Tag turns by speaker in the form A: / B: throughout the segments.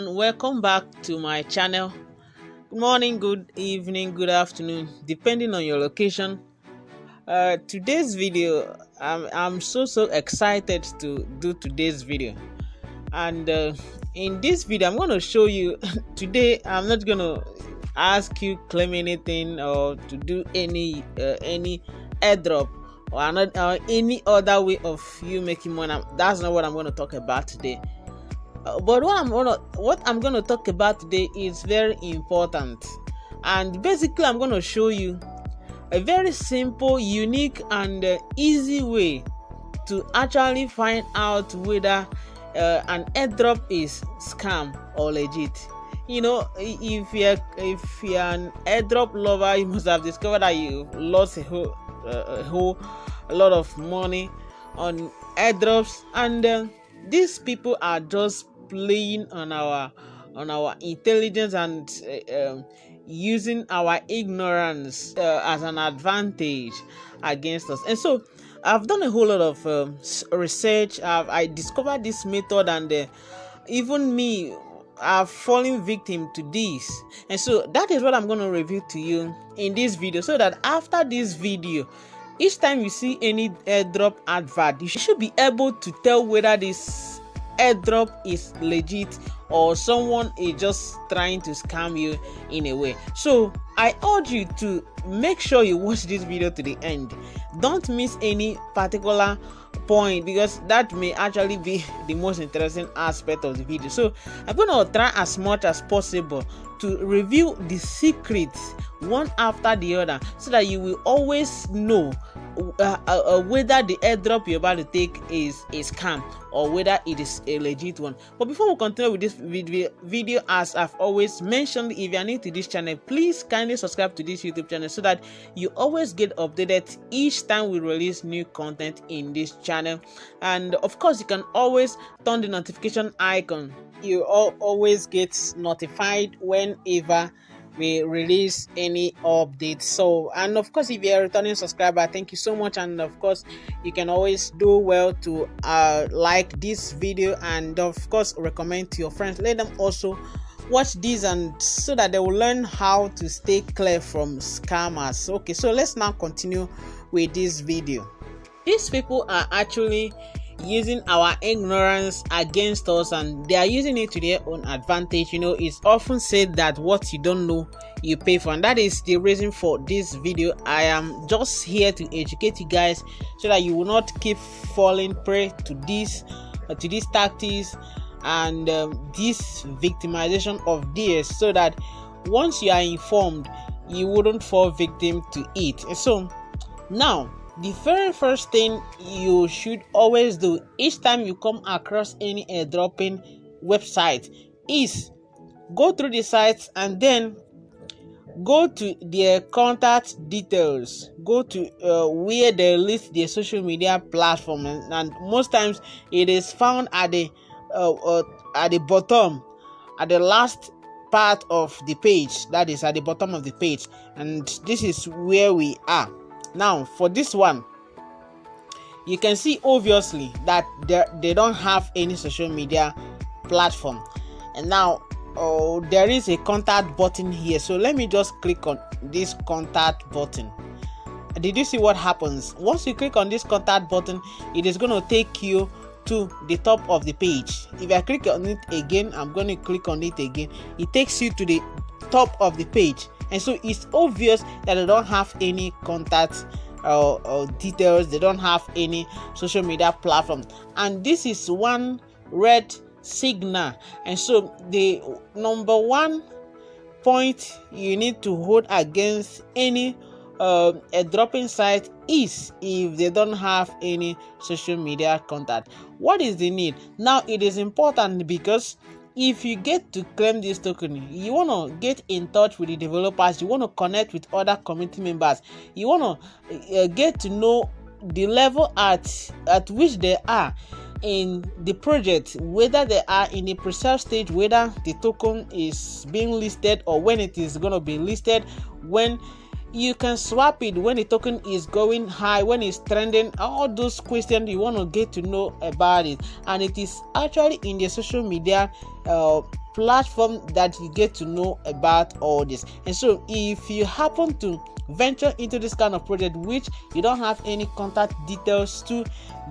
A: everyone, welcome back to my channel. Good morning, good evening, good afternoon, depending on your location. Today's video, I'm so excited to do today's video, and in this video I'm going to show you today. I'm not going to ask you claim anything or to do any airdrop or any other way of you making money. That's not what I'm going to talk about today. But what I'm gonna talk about today is very important, and basically I'm gonna show you a very simple, unique, and easy way to actually find out whether an airdrop is scam or legit. You know, if you're an airdrop lover, you must have discovered that you lost a lot of money on airdrops, and these people are just playing on our intelligence and using our ignorance as an advantage against us. And so I've done a whole lot of research. I discovered this method, and even me, I've fallen victim to this. And so that is what I'm going to reveal to you in this video, so that after this video, each time you see any airdrop advert, you should be able to tell whether this airdrop is legit or someone is just trying to scam you in a way. So I urge you to make sure you watch this video to the end. Don't miss any particular point, because that may actually be the most interesting aspect of the video. So I'm going to try as much as possible to review the secrets one after the other, so that you will always know whether the airdrop you're about to take is a scam or whether it is a legit one. But before we continue with this video, as I've always mentioned, if you are new to this channel, please kindly subscribe to this YouTube channel so that you always get updated each time we release new content in this channel. And of course, you can always turn the notification icon. You always get notified whenever we release any updates. So, and of course, if you're a returning subscriber, thank you so much. And of course, you can always do well to like this video, and of course recommend to your friends. Let them also watch this, and so that they will learn how to stay clear from scammers. Okay, so let's now continue with this video. These people are actually using our ignorance against us, and they are using it to their own advantage. You know, it's often said that what you don't know, you pay for, and that is the reason for this video. I am just here to educate you guys so that you will not keep falling prey to these tactics and this victimization of theirs, so that once you are informed, you wouldn't fall victim to it. And so now, the very first thing you should always do each time you come across any airdropping website is go through the sites and then go to their contact details. Go to where they list their social media platform, and most times it is found at the bottom, at the last part of the page. That is at the bottom of the page, and this is where we are. Now, for this one, you can see obviously that they don't have any social media platform. And now there is a contact button here. So let me just click on this contact button. Did you see what happens? Once you click on this contact button, it is going to take you to the top of the page. If I click on it again, I'm going to click on it again. It takes you to the top of the page. And so it's obvious that they don't have any contact or details. They don't have any social media platform, and this is one red signal. And so the number one point you need to hold against any airdropping site is if they don't have any social media contact. What is the need? Now, it is important because if you get to claim this token, you want to get in touch with the developers, you want to connect with other community members, you want to get to know the level at which they are in the project, whether they are in the pre-sale stage, whether the token is being listed or when it is going to be listed, when you can swap it, when the token is going high, when it's trending. All those questions you want to get to know about it, and it is actually in the social media platform that you get to know about all this. And so if you happen to venture into this kind of project which you don't have any contact details to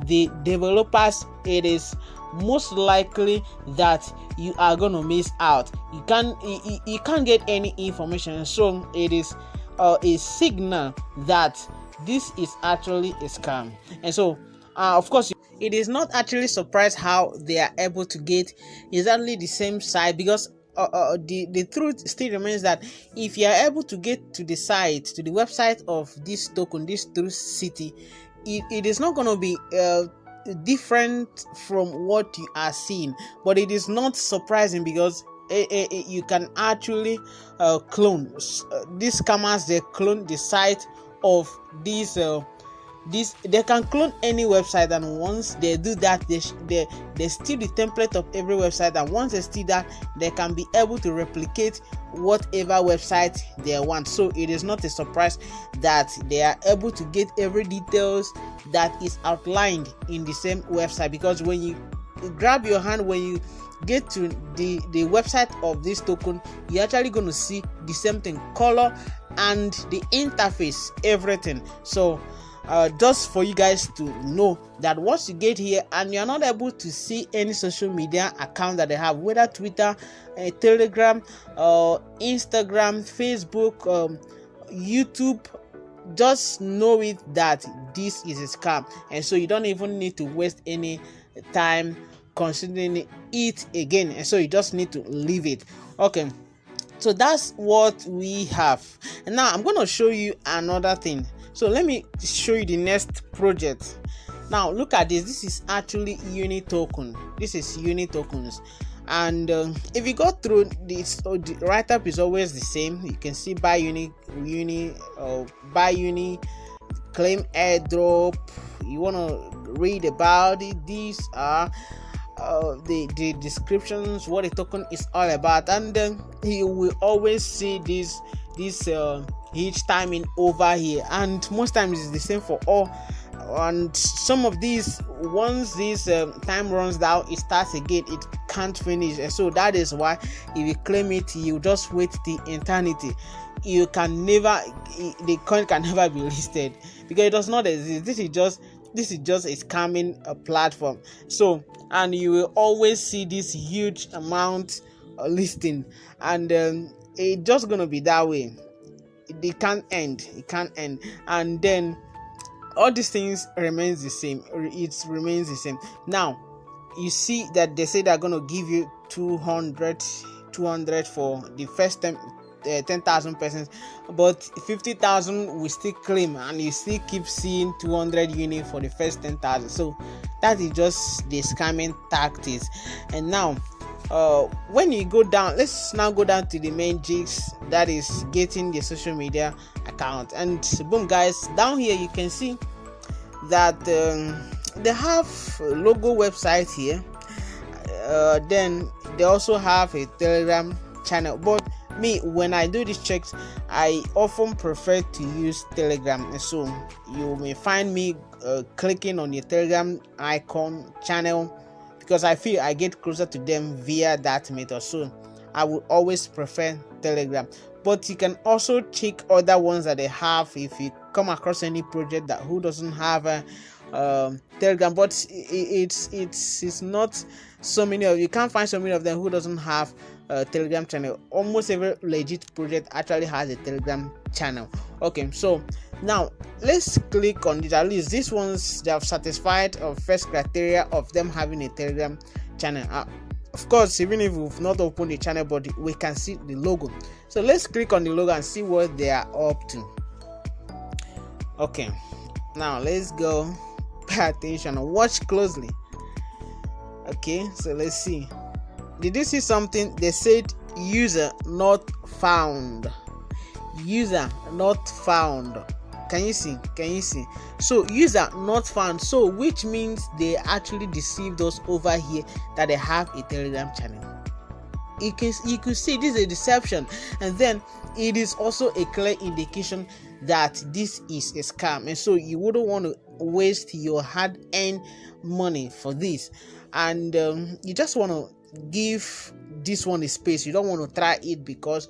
A: the developers, it is most likely that you are going to miss out. You can't get any information. So it is a signal that this is actually a scam. And so of course, it is not actually surprised how they are able to get exactly the same site, because the truth still remains that if you are able to get to the site, to the website of this token, this Truth City, it is not going to be different from what you are seeing. But it is not surprising because you can actually clone these scammers. They clone the site of these they can clone any website, and once they do that, they steal the template of every website, and once they steal that, they can be able to replicate whatever website they want. So it is not a surprise that they are able to get every details that is outlined in the same website, because when you grab your hand, when you get to the website of this token, you're actually going to see the same thing, color and the interface, everything. So just for you guys to know that once you get here and you're not able to see any social media account that they have, whether Twitter, Telegram, Instagram, Facebook, YouTube, just know it that this is a scam. And so you don't even need to waste any time considering it again, and so you just need to leave it. Okay, so that's what we have. And now I'm going to show you another thing. So let me show you the next project. Now look at this. This is actually Uni token. This is Uni tokens. And if you go through this, the write-up is always the same. You can see buy uni, buy uni, claim airdrop. You want to read about it. These are the descriptions, what a token is all about, and then you will always see this each timing over here, and most times it's the same for all. And some of these, once this time runs down, it starts again, it can't finish. And so that is why if you claim it, you just wait the eternity. You can never, the coin can never be listed because it does not exist. This is just a scamming platform. So, and you will always see this huge amount listing, and it's just gonna be that way. It can't end. And then all these things remains the same. It remains the same. Now you see that they say they're gonna give you 200 for the first time, 10,000 persons, but 50,000 will still claim, and you still keep seeing 200 units for the first 10,000. So that is just the scamming tactics. And now when you go down, let's now go down to the main jigs, that is getting the social media account. And boom guys, down here you can see that they have a logo website here, then they also have a Telegram channel. But me, when I do these checks, I often prefer to use Telegram, and so you may find me clicking on the Telegram icon channel, because I feel I get closer to them via that method. So I would always prefer Telegram, but you can also check other ones that they have if you come across any project that who doesn't have a Telegram. But it's not so many of you can't find so many of them who doesn't have a Telegram channel. Almost every legit project actually has a Telegram channel. Okay, so now let's click on it. At least these ones, they have satisfied first criteria of them having a Telegram channel. Of course, even if we've not opened the channel, but we can see the logo. So let's click on the logo and see what they are up to. Okay, now let's go. Pay attention and watch closely. Okay, so let's see. Did you see something? They said user not found. User not found. Can you see? So user not found. So which means they actually deceived us over here that they have a Telegram channel. You could see this is a deception, and then it is also a clear indication that this is a scam, and so you wouldn't want to waste your hard-earned money for this, and you just want to give this one is space. You don't want to try it, because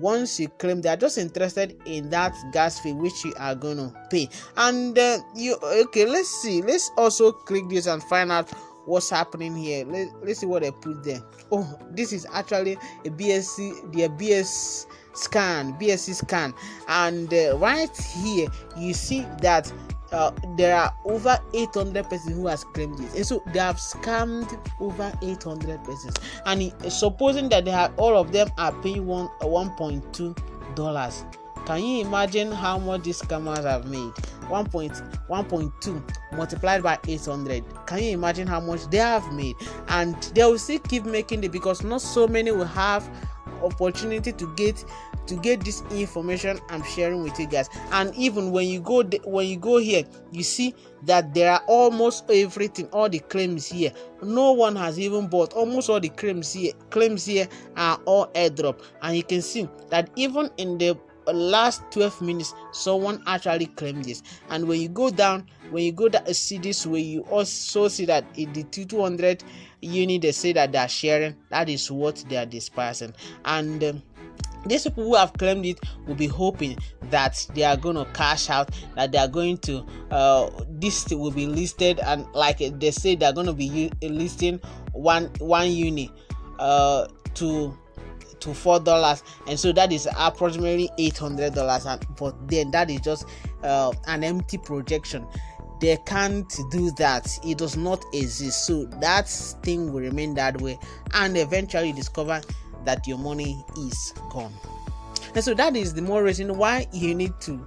A: once you claim, they are just interested in that gas fee which you are going to pay. And let's see, let's also click this and find out what's happening here. Let's see what they put there. Oh, this is actually a BSC scan, and right here you see that there are over 800 persons who has claimed this, and so they have scammed over 800 persons. And supposing that all of them are paying $1.2. Can you imagine how much these scammers have made? 1.2 multiplied by 800. Can you imagine how much they have made? And they will still keep making it, because not so many will have opportunity to get this information I'm sharing with you guys. And even when you go here, you see that there are almost everything, all the claims here. No one has even bought. Almost all the claims here are all airdrop, and you can see that even in the last 12 minutes someone actually claimed this. And when you go down see this way, you also see that in the 200 unit they say that they are sharing, that is what they are dispersing. And these people who have claimed it will be hoping that they are going to cash out, that they are going to this will be listed, and like they say, they are going to be listing one unit to $4, and so that is approximately $800. But then that is just an empty projection. They can't do that. It does not exist. So that thing will remain that way, and eventually discover that your money is gone. And so that is the more reason why you need to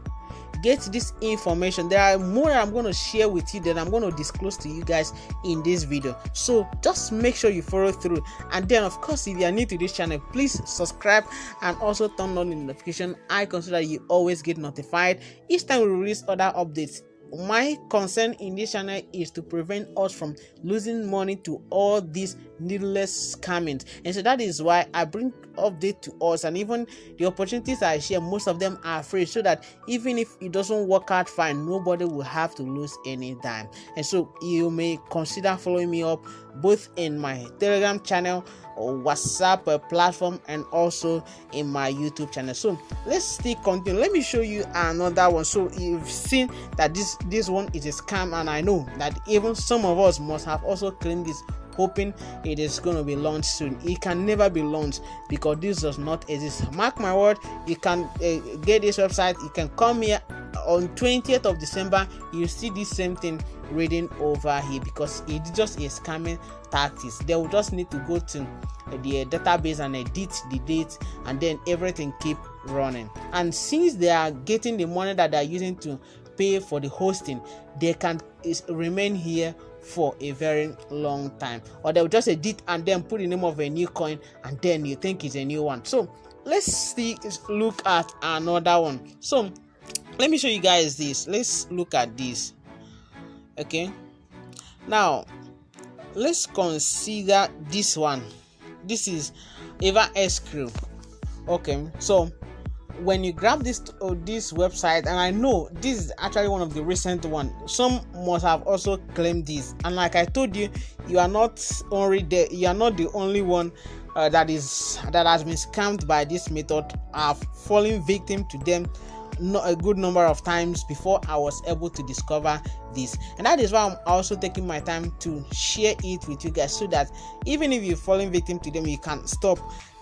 A: get this information. There are more I'm going to share with you that I'm going to disclose to you guys in this video, so just make sure you follow through. And then of course, if you are new to this channel, please subscribe and also turn on the notification icon so that you always get notified each time we release other updates. My concern in this channel is to prevent us from losing money to all these needless scamming, and so that is why I bring update to us. And even the opportunities I share, most of them are free, so that even if it doesn't work out fine, nobody will have to lose any dime. And so you may consider following me up both in my Telegram channel or WhatsApp platform, and also in my YouTube channel. So let's still continue. Let me show you another one. So you've seen that this one is a scam, and I know that even some of us must have also claimed this, hoping it is going to be launched soon. It can never be launched, because this does not exist. Mark my word, you can get this website. You can come here on 20th of December. You see this same thing reading over here, because it's just a scamming tactics. They will just need to go to the database and edit the date, and then everything keep running. And since they are getting the money that they are using to pay for the hosting, they can remain here for a very long time. Or they will just edit and then put the name of a new coin, and then you think it's a new one. So let's look at another one. So let me show you guys this. Let's look at this. Okay, now let's consider this one. This is Eva Escrew. Okay, so when you grab this website, and I know this is actually one of the recent one, some must have also claimed this. And like I told you, you are not the only one that has been scammed by this method. I've fallen victim to them a good number of times before I was able to discover this, and that is why I'm also taking my time to share it with you guys, so that even if you're falling victim to them, you can stop.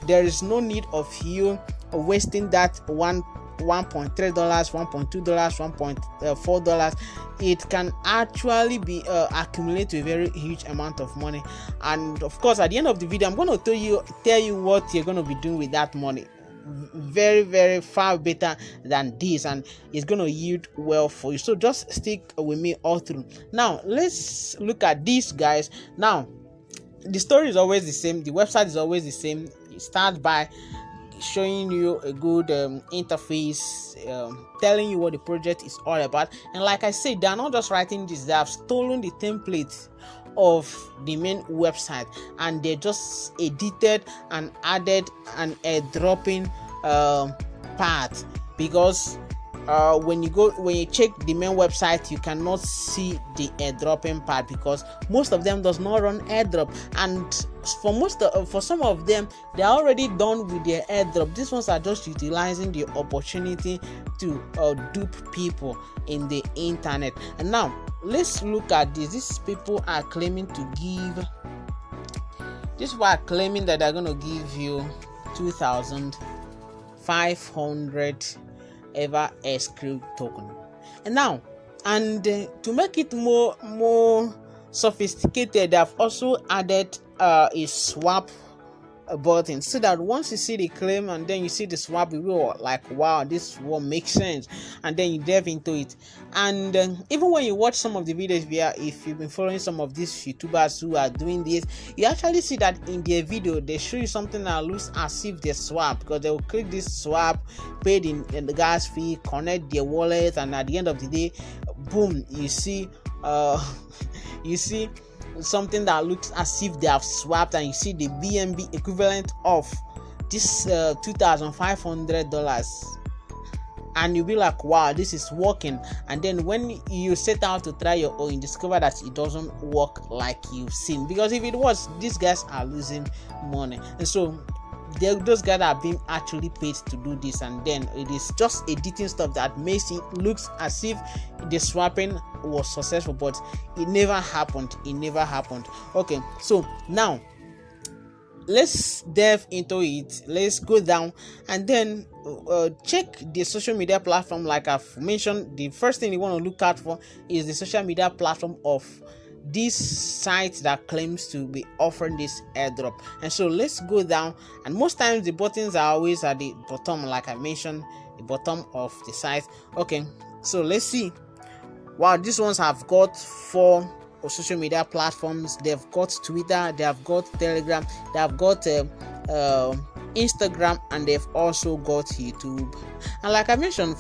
A: There is no need of you wasting that $1.3, $1.2, $1.4. It can actually be accumulate to a very huge amount of money. And of course, at the end of the video, I'm going to tell you what you're going to be doing with that money. Very, very far better than this, and it's going to yield well for you. So just stick with me all through. Now let's look at these guys. Now the story is always the same, the website is always the same. It starts by showing you a good interface, telling you what the project is all about. And like I said, they are not just writing this, they have stolen the template of the main website, and they just edited and added an airdropping part, because when you check the main website, you cannot see the airdropping part because most of them does not run airdrop, and for some of them they are already done with their airdrop. These ones are just utilizing the opportunity to dupe people in the internet. And now let's look at this. These people are claiming that they're going to give you 2,500 ever escrow token. And now, to make it more sophisticated, they have also added a swap button, so that once you see the claim and then you see the swap, you will like, wow, this will make sense, and then you delve into it. And even when you watch some of the videos where, if you've been following some of these YouTubers who are doing this, you actually see that in their video they show you something that looks as if they swap, because they will click this swap, pay in the gas fee, connect their wallet, and at the end of the day, boom, you see something that looks as if they have swapped, and you see the BNB equivalent of this $2,500, and you'll be like, wow, this is working. And then when you set out to try your own, you discover that it doesn't work like you've seen, because if it was, these guys are losing money. And so those guys are being actually paid to do this, and then it is just editing stuff that makes it looks as if the swapping was successful, but it never happened. Okay, so now let's delve into it. Let's go down and then check the social media platform. Like I've mentioned, the first thing you want to look out for is the social media platform of this site that claims to be offering this airdrop. And so let's go down, and most times the buttons are always at the bottom, like I mentioned, the bottom of the site. Okay, so let's see. Wow, these ones have got 4 social media platforms. They've got Twitter, they have got Telegram, they have got Instagram, and they've also got YouTube. And like I mentioned,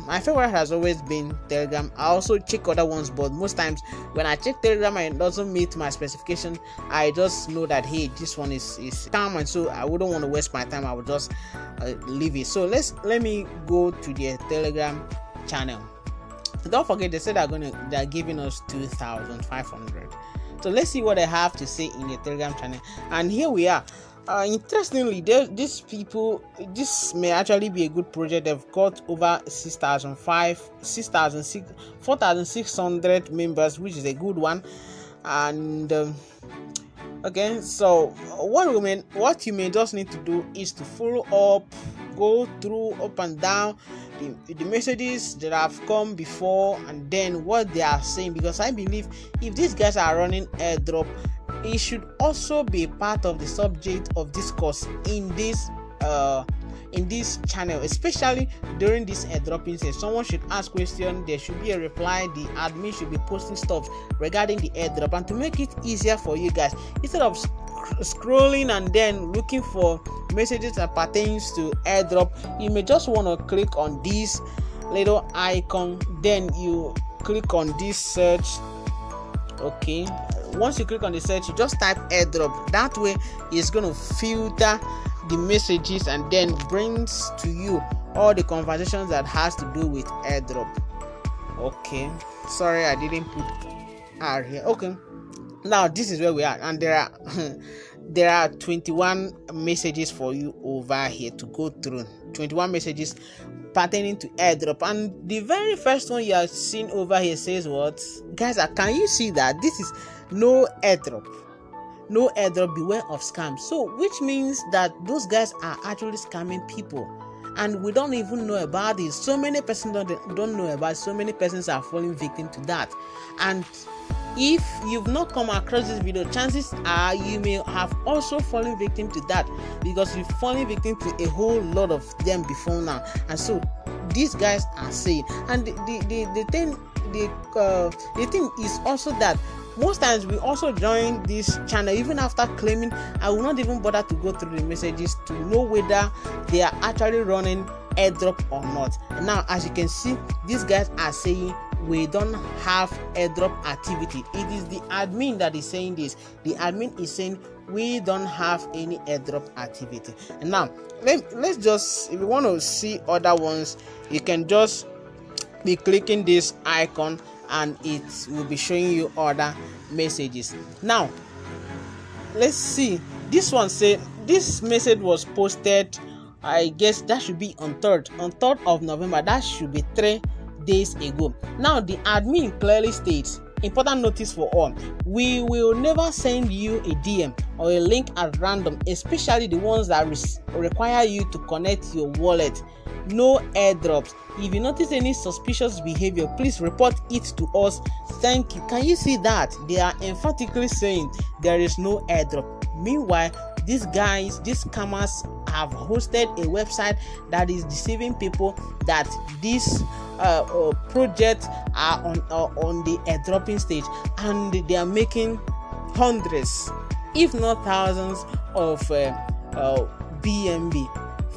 A: my favorite has always been Telegram. I also check other ones, but most times when I check Telegram and it doesn't meet my specification, I just know that, hey, this one is scam, and so I wouldn't want to waste my time. I would just leave it. So let me go to their Telegram channel. Don't forget, they said they're giving us 2,500. So let's see what they have to say in the Telegram channel. And here we are. Interestingly, these people, this may actually be a good project. They've got over 4,600 members, which is a good one. And okay, so what you may just need to do is to follow up, go through up and down the messages that have come before, and then what they are saying, because I believe if these guys are running airdrop, it should also be part of the subject of discourse in this channel, especially during this airdropping session. Someone should ask questions, there should be a reply, the admin should be posting stuff regarding the airdrop. And to make it easier for you guys, instead of scrolling and then looking for messages that pertains to airdrop, you may just want to click on this little icon, then you click on this search. Okay, once you click on the search, you just type airdrop. That way it's going to filter the messages and then brings to you all the conversations that has to do with airdrop. Okay, sorry, I didn't put R here. Okay, now this is where we are, and there are 21 messages for you over here to go through. 21 messages pertaining to airdrop, and the very first one you are seeing over here says what? Guys, can you see that this is no airdrop, beware of scams? So which means that those guys are actually scamming people, and we don't even know about this. So many persons don't know about it. So many persons are falling victim to that. And if you've not come across this video, chances are you may have also fallen victim to that, because you've fallen victim to a whole lot of them before now. And so these guys are saying, and the thing is also that most times we also join this channel even after claiming. I will not even bother to go through the messages to know whether they are actually running airdrop or not. And now, as you can see, these guys are saying we don't have airdrop activity. It is the admin that is saying this. The admin is saying we don't have any airdrop activity. And now let's just, if you want to see other ones, you can just be clicking this icon and it will be showing you other messages. Now let's see, this one say this message was posted, I guess that should be on 3rd of November. That should be 3 days ago. Now the admin clearly states, important notice for all, we will never send you a DM or a link at random, especially the ones that require you to connect your wallet. No airdrops. If you notice any suspicious behavior, please report it to us. Thank you. Can you see that? They are emphatically saying there is no airdrop. Meanwhile, these guys, these scammers have hosted a website that is deceiving people that these projects are on the airdropping stage, and they are making hundreds, if not thousands, of BNB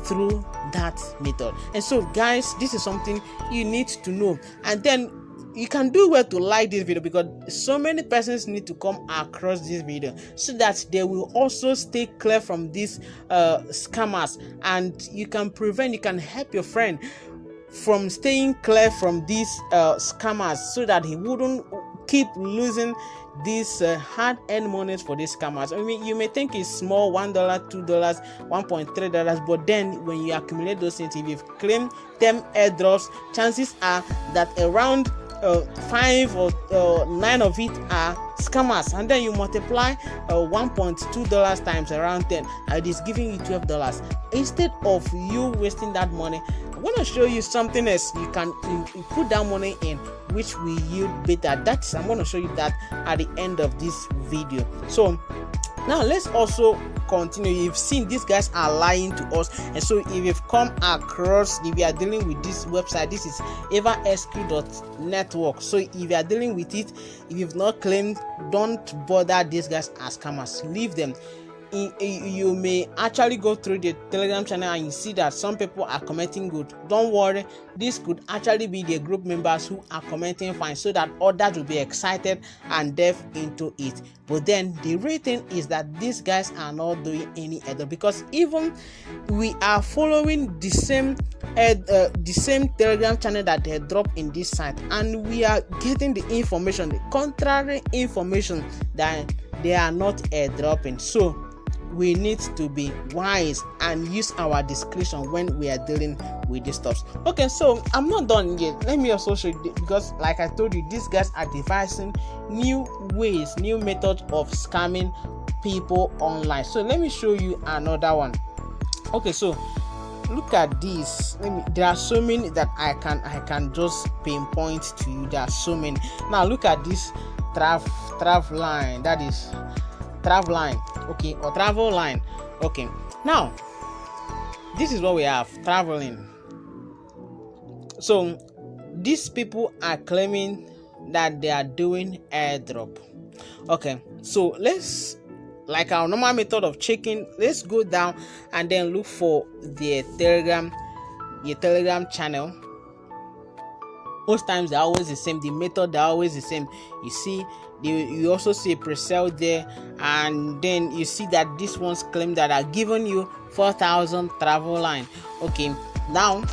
A: through that method. And so guys, this is something you need to know. And then you can do well to like this video, because so many persons need to come across this video so that they will also stay clear from these scammers, and you can help your friend from staying clear from these scammers, so that he wouldn't keep losing these hard-earned monies for these scammers. I mean, you may think it's small, $1, $2, $1.3, but then when you accumulate those things, if you've claimed 10 airdrops, chances are that around 5 or 9 of it are scammers, and then you multiply $1.2 times around 10, it is giving you $12. Instead of you wasting that money, I'm going to show you something else you can you put that money in, which will yield better. I'm going to show you that at the end of this video. So now let's also continue. You've seen these guys are lying to us, and so if you've come across, if you are dealing with this website, this is eversq.network. So if you are dealing with it, if you've not claimed, don't bother these guys as scammers, leave them. You may actually go through the Telegram channel and you see that some people are commenting good. Don't worry, this could actually be the group members who are commenting fine, so that others will be excited and delve into it. But then the real thing is that these guys are not doing any other, because even we are following the same Telegram channel that they drop in this site, and we are getting the information, the contrary information, that they are not airdropping. So we need to be wise and use our discretion when we are dealing with these stuff. Okay, so I'm not done yet. Let me also show you, because like I told you, these guys are devising new ways, new methods of scamming people online. So let me show you another one. Okay, so look at this. There are so many that I can just pinpoint to you. There are so many. Now look at this travel line, that is travel line, okay, or travel line. Okay, now this is what we have, traveling. So these people are claiming that they are doing airdrop. Okay, so let's, like our normal method of checking, let's go down and then look for the Telegram channel. Most times they're always the same, the method they're always the same. You see, you also see a presale there, and then you see that these ones claim that are giving you 4,000 travel line. Okay, now,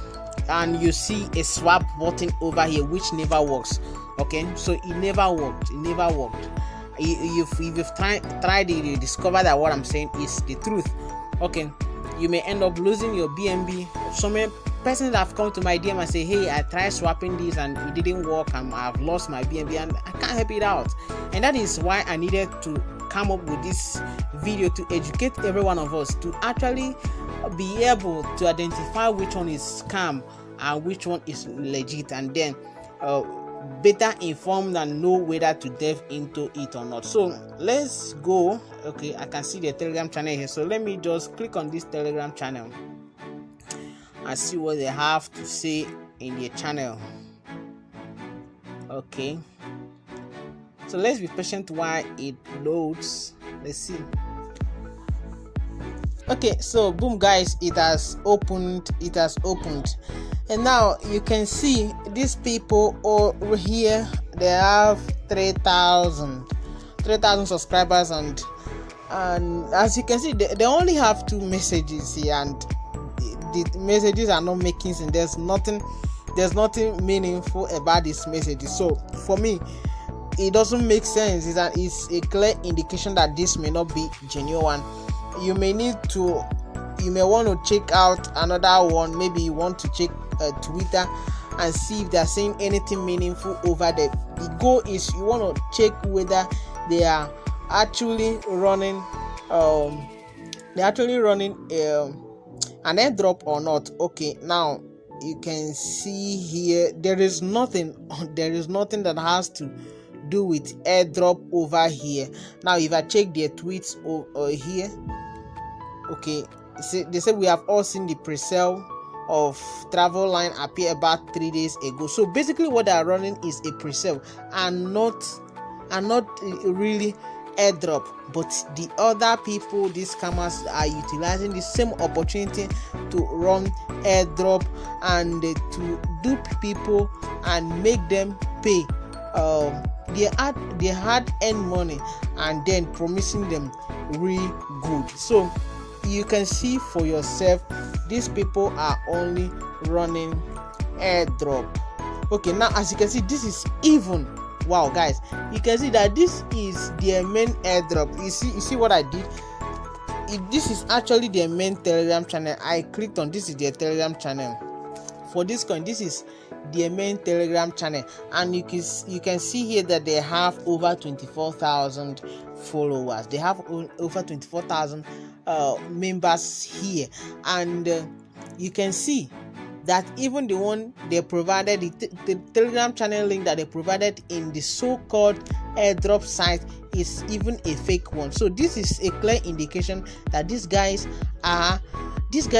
A: and you see a swap button over here which never works. Okay, so it never worked. If you've tried it, you discover that what I'm saying is the truth. Okay, you may end up losing your BNB. So many persons that have come to my DM and say, hey, I tried swapping this and it didn't work, and I've lost my BNB and I can't help it out. And that is why I needed to come up with this video to educate every one of us, to actually be able to identify which one is scam and which one is legit, and then better informed and know whether to delve into it or not. So let's go. Okay, I can see the Telegram channel here, so let me just click on this Telegram channel and see what they have to say in their channel. Okay, so let's be patient while it loads. Let's see. Okay, so boom guys, it has opened, and now you can see these people over here, they have 3,000 subscribers, and as you can see, they only have 2 messages here, and the messages are not making sense. There's nothing there's nothing meaningful about this message. So for me, it doesn't make sense. It's a clear indication that this may not be genuine. You may want to check out another one. Maybe you want to check Twitter and see if they're saying anything meaningful over there. The goal is you want to check whether they are actually running an airdrop or not. Okay, now you can see here there is nothing that has to do with airdrop over here. Now if I check their tweets here, okay, they say we have all seen the pre-sale of travel line appear about 3 days ago. So basically what they are running is a pre-sale and not really airdrop. But the other people, these scammers, are utilizing the same opportunity to run airdrop and to dupe people and make them pay they had earned money and then promising them real good. So you can see for yourself, these people are only running airdrop. Okay, now as you can see, this is even, wow guys, you can see that this is their main airdrop. You see what I did? This is actually their main Telegram channel. I clicked on this is their Telegram channel for this coin. This is their main Telegram channel, and you can see here that they have over 24,000 followers. They have over 24,000 members here, and you can see that even the one they provided, the Telegram channel link that they provided in the so-called airdrop site is even a fake one. So this is a clear indication that these guys are just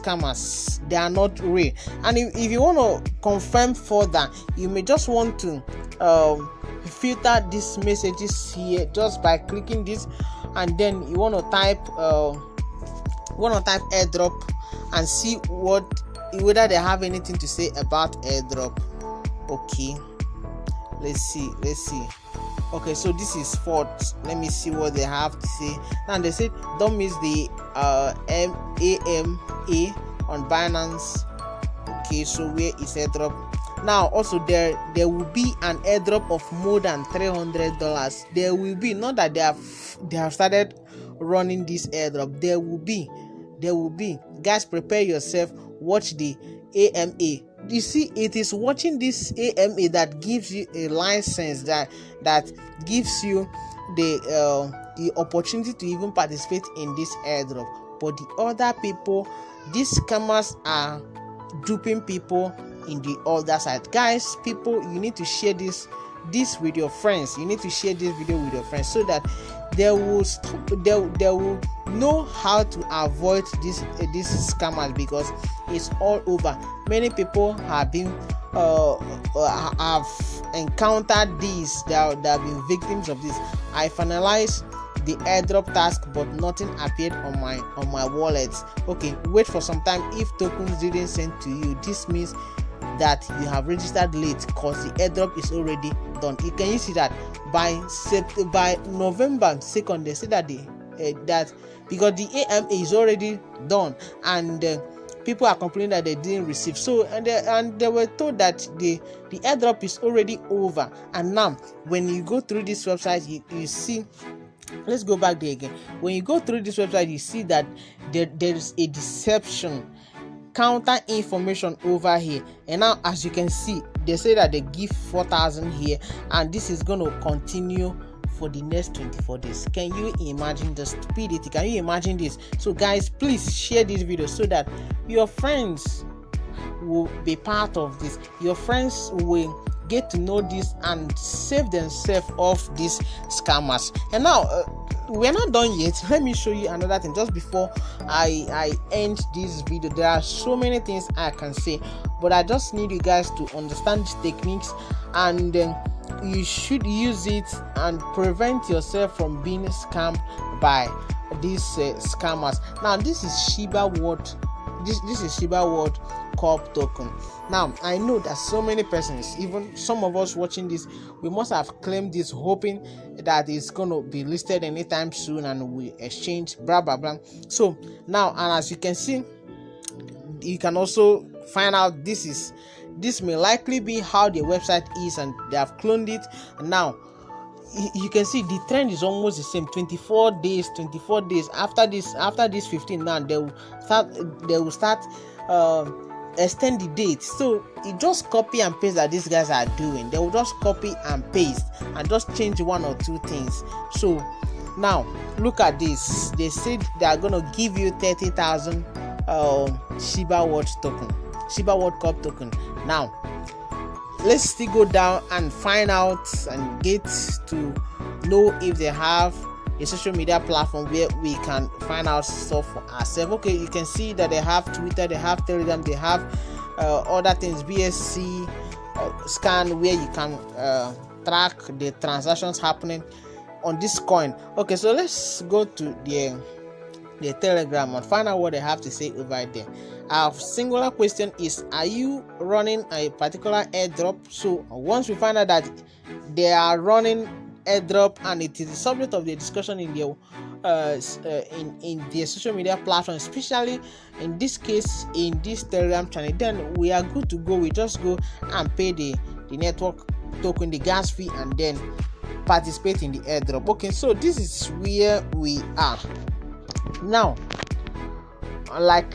A: scammers. They are not real. And if you want to confirm further, you may just want to filter these messages here just by clicking this, and then you want to type airdrop and see whether they have anything to say about airdrop. Okay, let's see. Okay, so this is fourth. Let me see what they have to say. Now they said don't miss the AMA on Binance. Okay, so where is airdrop? Now also there will be an airdrop of more than $300. There will be, not that they have started running this airdrop. There will be. Guys, prepare yourself. Watch the AMA. You see, it is watching this AMA that gives you a license, that gives you the opportunity to even participate in this airdrop. But the other people, these scammers, are duping people in the other side. Guys, people, you need to share this with your friends. You need to share this video with your friends so that they will know how to avoid these scammers, because it's all over. Many people have encountered these. They have been victims of this. I finalized the airdrop task, but nothing appeared on my wallet. Okay, wait for some time. If tokens didn't send to you, this means that you have registered late, because the airdrop is already done. You can see that by November 2nd, they said that that because the AMA is already done, and people are complaining that they didn't receive. So and they were told that the airdrop is already over. And now when you go through this website, you see, let's go back there again. When you go through this website, you see that there is a deception counter information over here. And now as you can see, they say that they give 4,000 here, and this is going to continue for the next 24 days. Can you imagine the stupidity? Can you imagine this? So guys, please share this video so that your friends will be part of this. Your friends will get to know this and save themselves off these scammers. And now we're not done yet. Let me show you another thing just before I end this video. There are so many things I can say, but I just need you guys to understand these techniques, and you should use it and prevent yourself from being scammed by these scammers. Now this is Shiba World. This is Shiba World Corp token. Now I know that so many persons, even some of us watching this, we must have claimed this hoping that it's going to be listed anytime soon and we exchange blah blah blah. So now, and as you can see, you can also find out this is this may likely be how their website is, and they have cloned it. And now you can see the trend is almost the same. 24 days after this 15. Now they will start extend the date. So it just copy and paste that these guys are doing. They will just copy and paste and just change one or two things. So now look at this. They said they are gonna give you 30,000 Shiba World Cup token. Now let's still go down and find out and get to know if they have a social media platform where we can find out stuff for ourselves. Okay, you can see that they have Twitter, they have Telegram, they have other things, BSC scan, where you can track the transactions happening on this coin. Okay, so let's go to the Telegram and find out what they have to say over there. Our singular question is, are you running a particular airdrop? So once we find out that they are running airdrop and it is the subject of the discussion in their in their social media platform, especially in this case in this Telegram channel, then we are good to go. We just go and pay the network token, the gas fee, and then participate in the airdrop. Okay, so this is where we are now. Like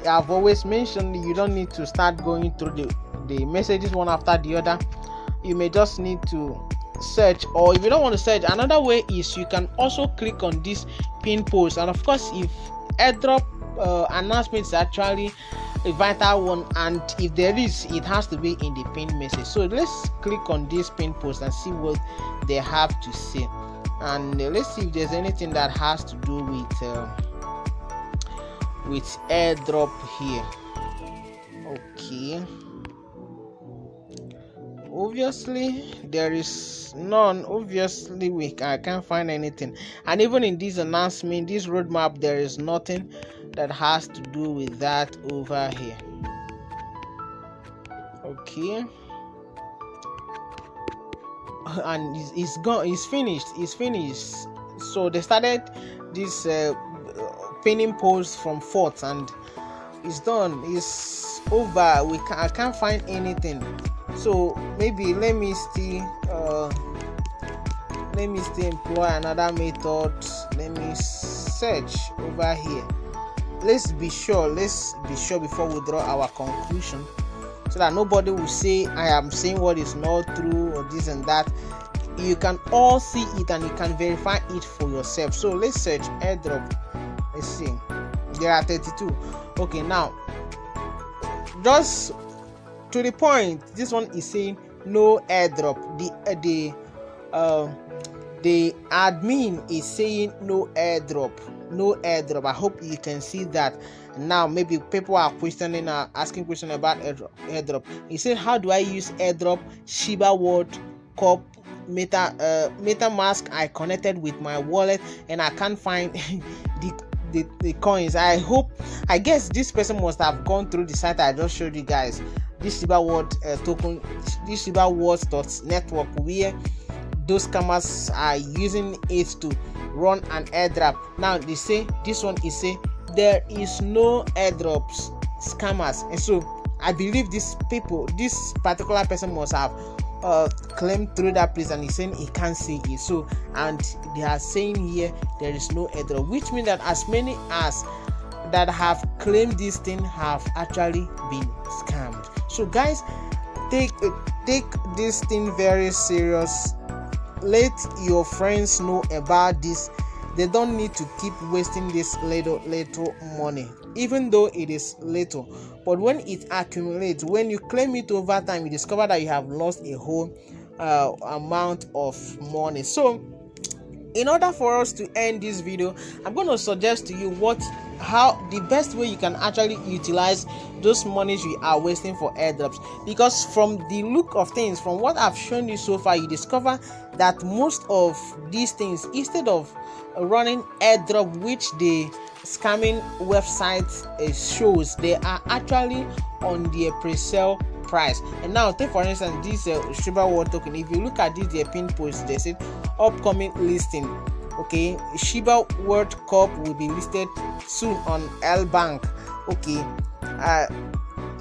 A: I've always mentioned, you don't need to start going through the messages one after the other. You may just need to search, or if you don't want to search, another way is you can also click on this pin post. And of course, if airdrop announcement is actually a vital one, and if there is, it has to be in the pin message. So let's click on this pin post and see what they have to say, and let's see if there's anything that has to do with airdrop here. Okay, obviously there is none. Obviously I can't find anything, and even in this announcement, this roadmap, there is nothing that has to do with that over here. Okay, and it's gone, it's finished. So they started this pinning post from 4th, and it's done, it's over. I can't find anything. So maybe let me still employ another method. Let me search over here. Let's be sure before we draw our conclusion, so that nobody will say I am saying what is not true or this and that. You can all see it and you can verify it for yourself. So let's search airdrop. Let's see, there are 32. Okay, now just to the point, this one is saying no airdrop. The admin is saying no airdrop. I hope you can see that. Now maybe people are asking questions about airdrop. He said, how do I use airdrop Shiba World Cup MetaMask? I connected with my wallet and I can't find the coins. I guess this person must have gone through the site I just showed you guys, this Shiba World token, this Shiba World network, where those scammers are using it to run an airdrop. Now they say this one is say there is no airdrops scammers, and so I believe this particular person must have claimed through that place, and he's saying he can't see it. So, and they are saying here there is no airdrop, which means that as many as that have claimed this thing have actually been scammed. So guys, take this thing very serious. Let your friends know about this. They don't need to keep wasting this little money, even though it is little. But when it accumulates, when you claim it over time, you discover that you have lost a whole amount of money. So in order for us to end this video, I'm going to suggest to you how the best way you can actually utilize those monies we are wasting for airdrops. Because from the look of things, from what I've shown you so far, you discover that most of these things, instead of running airdrop, which the scamming website shows, they are actually on their pre-sale price. And now take for instance this Shiba World token. If you look at this, their pin post, they said upcoming listing. Okay, Shiba World Cup will be listed soon on L Bank. Okay,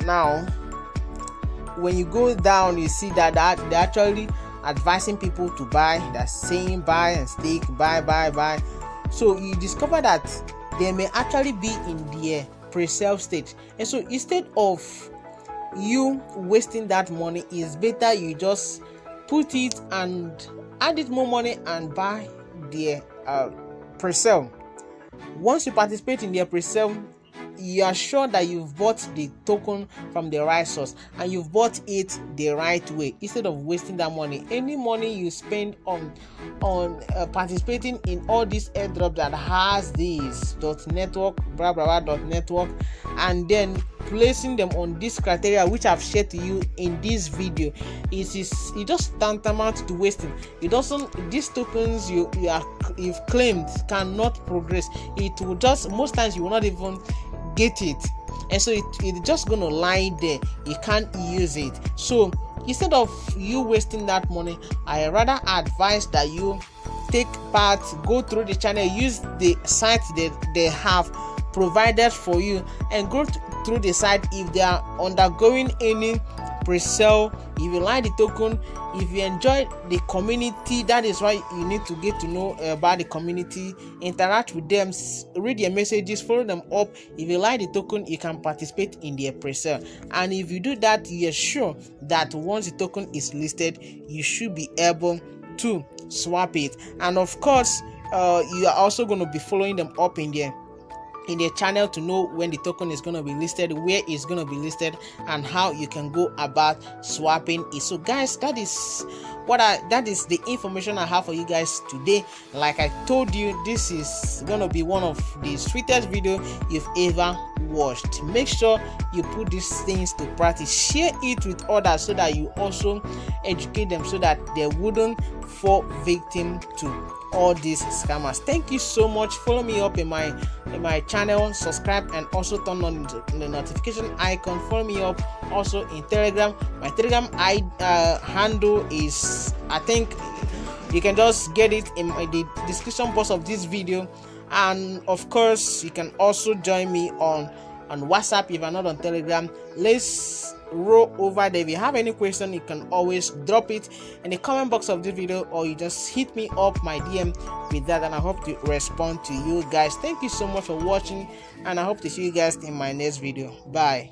A: now when you go down, you see that they're actually advising people to buy. They're saying buy and stick, buy. So you discover that they may actually be in their pre-sale stage, and so instead of you wasting that money, it's better you just put it and add it more money and buy their pre-sale. Once you participate in their pre-sale, you are sure that you've bought the token from the right source and you've bought it the right way, instead of wasting that money. Any money you spend on participating in all these airdrops that has this .network, blah blah blah .network, and then placing them on this criteria which I've shared to you in this video, it just tantamount to wasting. It doesn't, these tokens you've claimed cannot progress. It will just, most times you will not even get it, and so it's just gonna lie there. You can't use it. So instead of you wasting that money, I rather advise that you take part, go through the channel, use the site that they have provided for you, and go through the site. If they are undergoing any pre-sale, if you like the token, if you enjoy the community, that is why you need to get to know about the community, interact with them, read their messages, follow them up. If you like the token, you can participate in their pre-sale, and if you do that, you're sure that once the token is listed, you should be able to swap it. And of course, you are also going to be following them up in their channel to know when the token is going to be listed, where it's going to be listed, and how you can go about swapping it. So guys, that is the information I have for you guys today. Like I told you, this is going to be one of the sweetest video you've ever watched. Make sure you put these things to practice, share it with others so that you also educate them, so that they wouldn't fall victim to all these scammers. Thank you so much. Follow me up in my channel, subscribe, and also turn on the notification icon. Follow me up also in Telegram. My Telegram handle is, I think you can just get it in the description box of this video. And of course, you can also join me on WhatsApp if you're not on Telegram. Let's roll over there. If you have any question, you can always drop it in the comment box of this video, or you just hit me up my DM with that, and I hope to respond to you guys. Thank you so much for watching, and I hope to see you guys in my next video. Bye.